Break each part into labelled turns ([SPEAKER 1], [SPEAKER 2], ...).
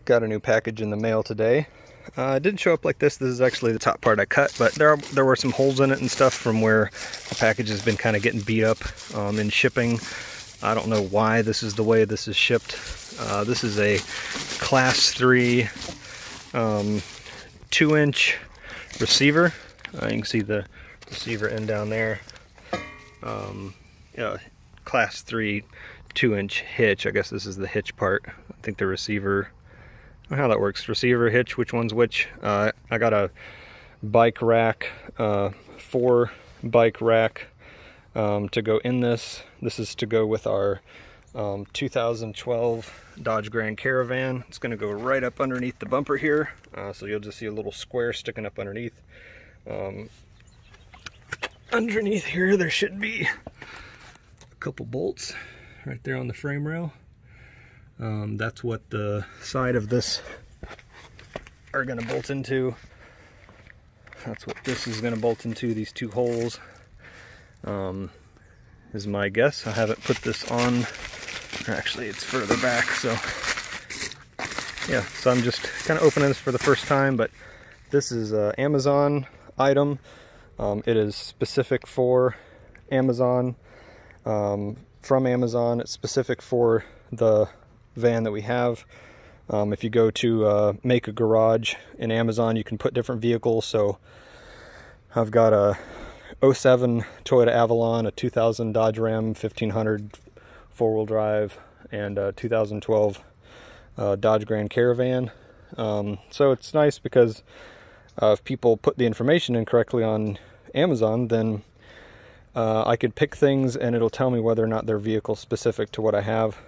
[SPEAKER 1] Got a new package in the mail today. It didn't show up like this. This is actually the top part I cut, but there were some holes in it and stuff from where the package has been kind of getting beat up in shipping. I don't know why this is the way this is shipped. This is a class 3 2-inch receiver. You can see the receiver end down there. Class 3 2-inch hitch. I guess this is the hitch part. I think the receiver, I don't know how that works. Receiver, hitch, which one's which? I got a bike rack, 4 bike rack to go in this. This is to go with our 2012 Dodge Grand Caravan. It's going to go right up underneath the bumper here, so you'll just see a little square sticking up underneath. Underneath here there should be a couple bolts right there on the frame rail. That's what the side of this are going to bolt into. That's what this is going to bolt into, these 2 holes. Is my guess. I haven't put this on, actually it's further back, so yeah, so I'm just kind of opening this for the first time, but this is an Amazon item. It is specific for Amazon, from Amazon. It's specific for the van that we have. If you go to make a garage in Amazon, you can put different vehicles. So I've got a 07 Toyota Avalon, a 2000 Dodge Ram 1500 4-wheel drive, and a 2012 Dodge Grand Caravan. So it's nice because if people put the information in correctly on Amazon, then I could pick things and it'll tell me whether or not they're vehicle specific to what I have.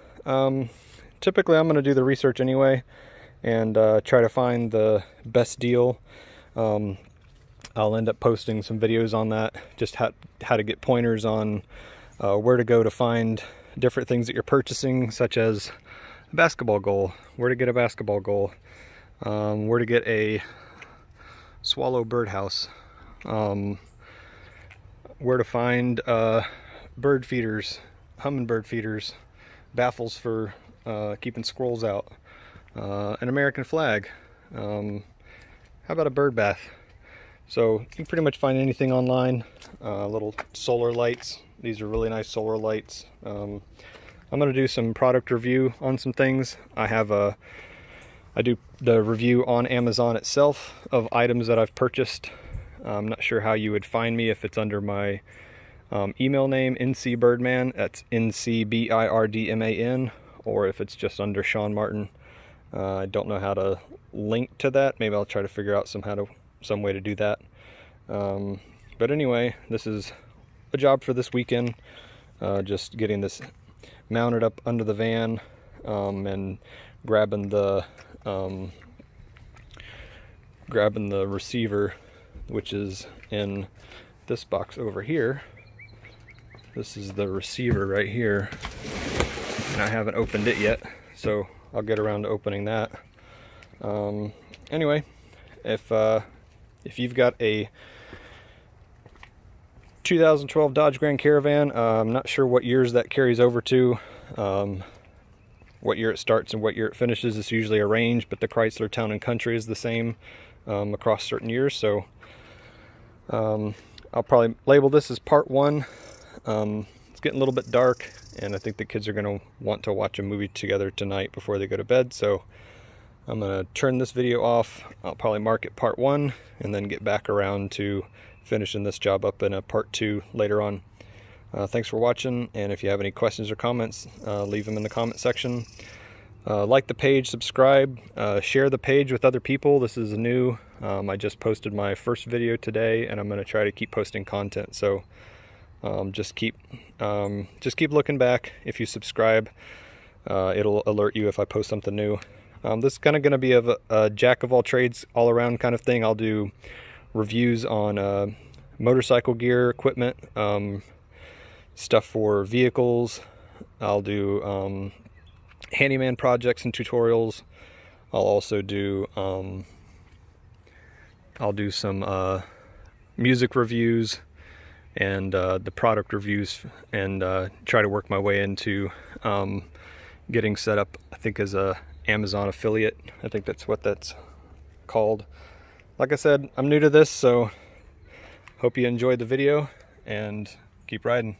[SPEAKER 1] Typically I'm going to do the research anyway and try to find the best deal. I'll end up posting some videos on that, just how to get pointers on where to go to find different things that you're purchasing, such as a basketball goal, where to get a basketball goal, where to get a swallow birdhouse, where to find bird feeders, hummingbird feeders, baffles for keeping squirrels out, an American flag, how about a bird bath? So you can pretty much find anything online. Little solar lights. These are really nice solar lights. I'm going to do some product review on some things. I do the review on Amazon itself of items that I've purchased. I'm not sure how you would find me if it's under my email name, NCBirdman. That's NCBirdman, or if it's just under Sean Martin. I don't know how to link to that. Maybe I'll try to figure out some way to do that. But anyway, this is a job for this weekend. Just getting this mounted up under the van and grabbing the receiver, which is in this box over here. This is the receiver right here, and I haven't opened it yet, so I'll get around to opening that. Anyway, if you've got a 2012 Dodge Grand Caravan, I'm not sure what years that carries over to, what year it starts and what year it finishes. It's usually a range, but the Chrysler Town and Country is the same across certain years. So I'll probably label this as part 1. It's getting a little bit dark, and I think the kids are going to want to watch a movie together tonight before they go to bed. So I'm going to turn this video off. I'll probably mark it part 1 and then get back around to finishing this job up in a part 2 later on. Thanks for watching, and if you have any questions or comments, leave them in the comment section. Like the page, subscribe, share the page with other people. This is new. I just posted my first video today, and I'm going to try to keep posting content. So just keep looking back. If you subscribe, it'll alert you if I post something new. This is kind of going to be a jack of all trades, all around kind of thing. I'll do reviews on motorcycle gear, equipment, stuff for vehicles. I'll do handyman projects and tutorials. I'll also do some music reviews and the product reviews, and try to work my way into getting set up, I think, as a Amazon affiliate. I think that's what that's called. Like I said, I'm new to this, so hope you enjoyed the video and keep riding.